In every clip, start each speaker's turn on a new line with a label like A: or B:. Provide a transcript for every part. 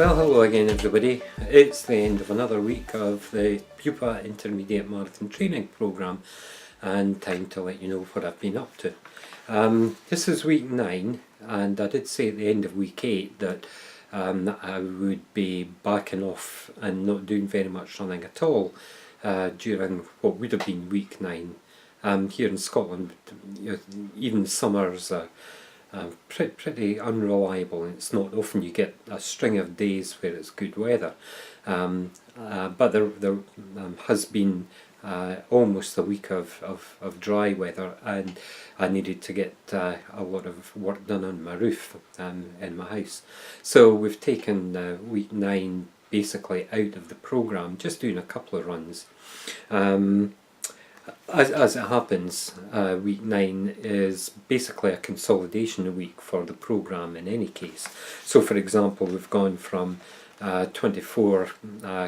A: Well, hello again everybody. It's the end of another week of the BUPA Intermediate Marathon Training Programme and time to let you know what I've been up to. This is week 9, and I did say at the end of week 8 that I would be backing off and not doing very much running at all during what would have been week 9. Here in Scotland, even summers pretty unreliable, and it's not often you get a string of days where it's good weather, but there has been almost a week of dry weather, and I needed to get a lot of work done on my roof in my house. So we've taken week 9 basically out of the programme, just doing a couple of runs. As it happens, week 9 is basically a consolidation week for the programme in any case. So for example, we've gone from 24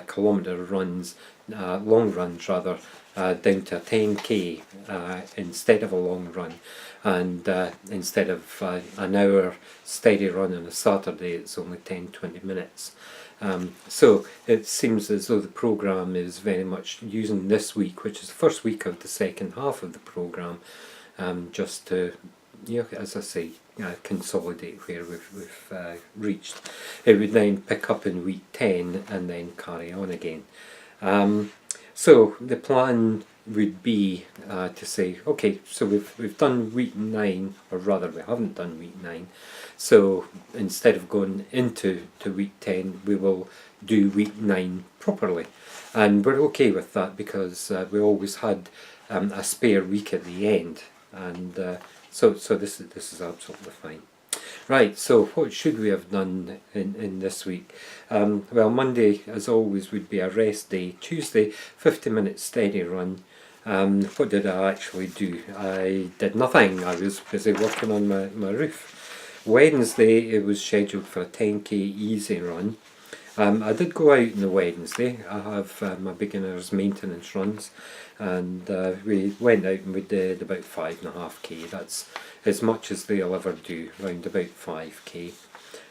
A: kilometre runs, long runs rather, down to a 10k instead of a long run, and instead of an hour steady run on a Saturday, it's only 10-20 minutes. So it seems as though the programme is very much using this week, which is the first week of the second half of the programme, just to, as I say, consolidate where we've reached. It would then pick up in week 10 and then carry on again. So the plan would be to say, okay, so we've done week 9, or rather we haven't done week 9, so instead of going into week 10, we will do week 9 properly, and we're okay with that because we always had a spare week at the end, and so this is absolutely fine. Right, so what should we have done in this week? Well, Monday, as always, would be a rest day. Tuesday, 50-minute steady run. What did I actually do? I did nothing. I was busy working on my roof. Wednesday, it was scheduled for a 10k easy run. I did go out on the Wednesday. I have my beginner's maintenance runs, and we went out and we did about 5.5k. That's as much as they'll ever do, round about 5k,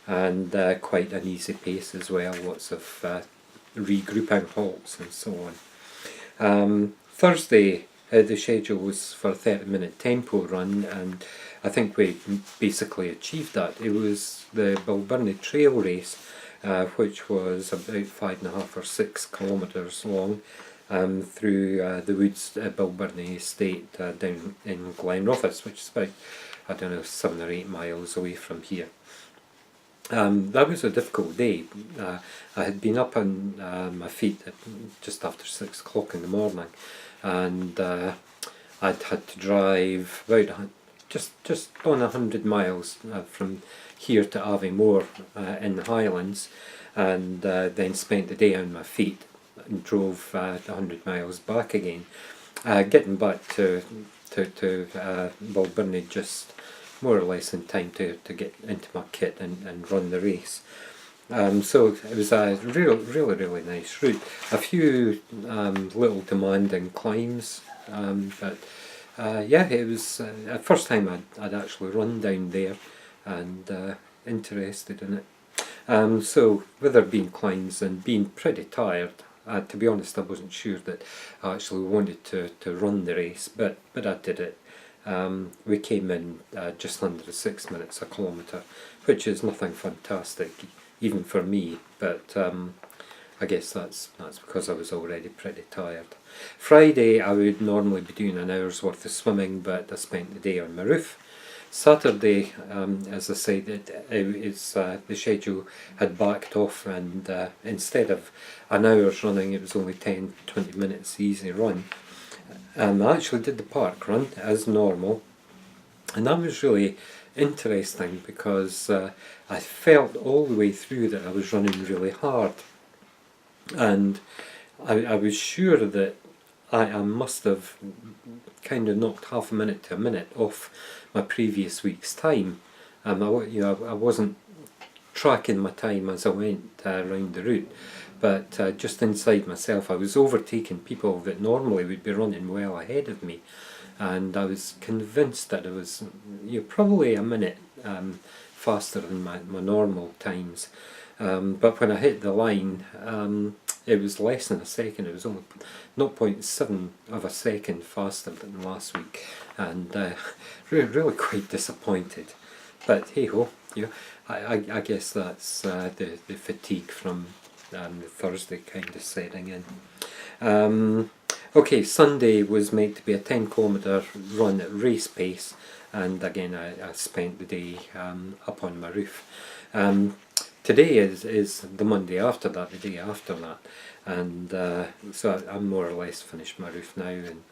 A: and quite an easy pace as well, lots of regrouping halts and so on. Thursday, the schedule was for a 30-minute tempo run, and I think we basically achieved that. It was the Balbirnie Trail Race, which was about 5.5 or 6 kilometres long, through the woods at Balbirnie Estate down in Glenrothes, which is about, I don't know, 7 or 8 miles away from here. That was a difficult day. I had been up on my feet at just after 6 o'clock in the morning, and I'd had to drive about just on 100 miles from here to Aviemore in the Highlands, and then spent the day on my feet and drove 100 miles back again. Getting back to Balbirnie just more or less in time to get into my kit and run the race. So it was a really nice route. A few little demanding climbs, but yeah, it was the first time I'd actually run down there, and interested in it. So with there being climbs and being pretty tired, to be honest, I wasn't sure that I actually wanted to run the race, but I did it. We came in just under 6 minutes a kilometre, which is nothing fantastic, even for me, but I guess that's because I was already pretty tired. Friday, I would normally be doing an hour's worth of swimming, but I spent the day on my roof. Saturday, as I said, the schedule had backed off, and instead of an hour's running, it was only 10-20 minutes easy run. I actually did the park run as normal, and that was really interesting because I felt all the way through that I was running really hard, and I was sure that I must have kind of knocked half a minute to a minute off my previous week's time. I wasn't tracking my time as I went around the route, but just inside myself I was overtaking people that normally would be running well ahead of me, and I was convinced that it was probably a minute faster than my normal times. but when I hit the line, it was less than a second. It was only 0.7 of a second faster than last week, and really quite disappointed. But hey ho, I guess that's the fatigue from the Thursday kind of setting in. Okay, Sunday was meant to be a 10-kilometre run at race pace, and again I spent the day up on my roof. Today is the Monday after that, the day after that, and so I'm more or less finished my roof now and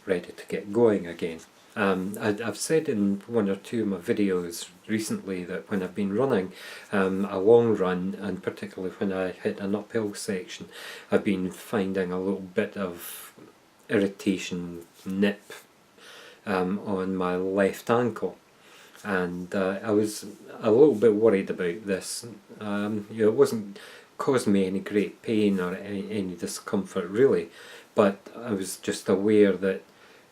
A: ready to get going again. I've said in one or two of my videos recently that when I've been running a long run, and particularly when I hit an uphill section, I've been finding a little bit of irritation, nip on my left ankle, and I was a little bit worried about this. It wasn't causing me any great pain or any discomfort really, but I was just aware that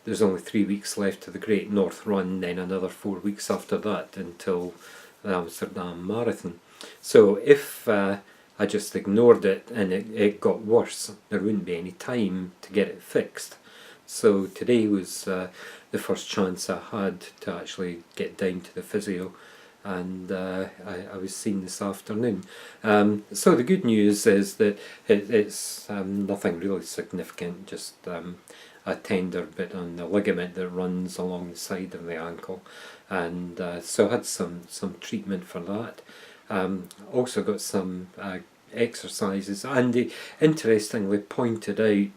A: there's only 3 weeks left to the Great North Run, then another 4 weeks after that until the Amsterdam Marathon. So if I just ignored it and it got worse, there wouldn't be any time to get it fixed. So today was the first chance I had to actually get down to the physio, and I was seen this afternoon. So the good news is that it's nothing really significant, just a tender bit on the ligament that runs along the side of the ankle, and so I had some treatment for that. Also got some exercises, and he interestingly pointed out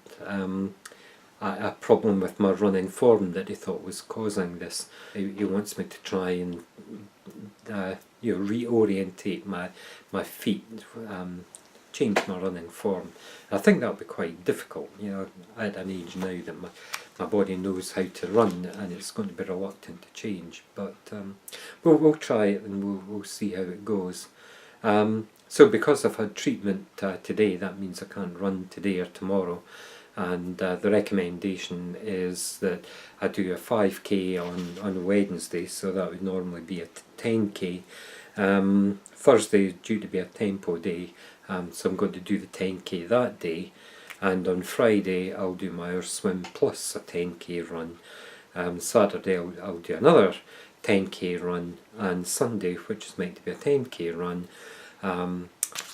A: a problem with my running form that he thought was causing this. He wants me to try and reorientate my feet, change my running form. I think that'll be quite difficult. At an age now that my body knows how to run, and it's going to be reluctant to change. But we'll try it, and we'll see how it goes. So because I've had treatment today, that means I can't run today or tomorrow. And the recommendation is that I do a 5k on Wednesday, so that would normally be a 10k. Thursday is due to be a tempo day, so I'm going to do the 10k that day, and on Friday I'll do my hour swim plus a 10k run. Saturday I'll do another 10k run, and Sunday, which is meant to be a 10k run,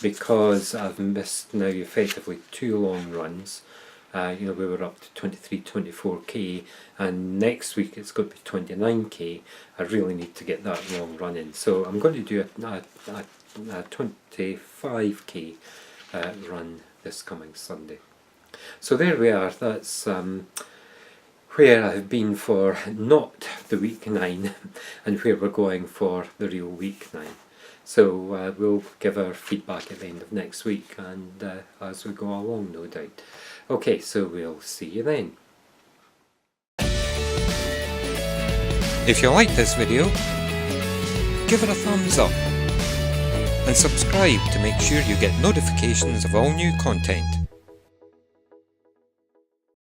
A: because I've missed now effectively 2 long runs. We were up to 23-24k, and next week it's going to be 29k. I really need to get that long run in, so I'm going to do a 25k run this coming Sunday. So there we are. That's where I've been for not the week 9 and where we're going for the real week 9. So we'll give our feedback at the end of next week, and as we go along, no doubt. Okay, so we'll see you then.
B: If you like this video, give it a thumbs up and subscribe to make sure you get notifications of all new content.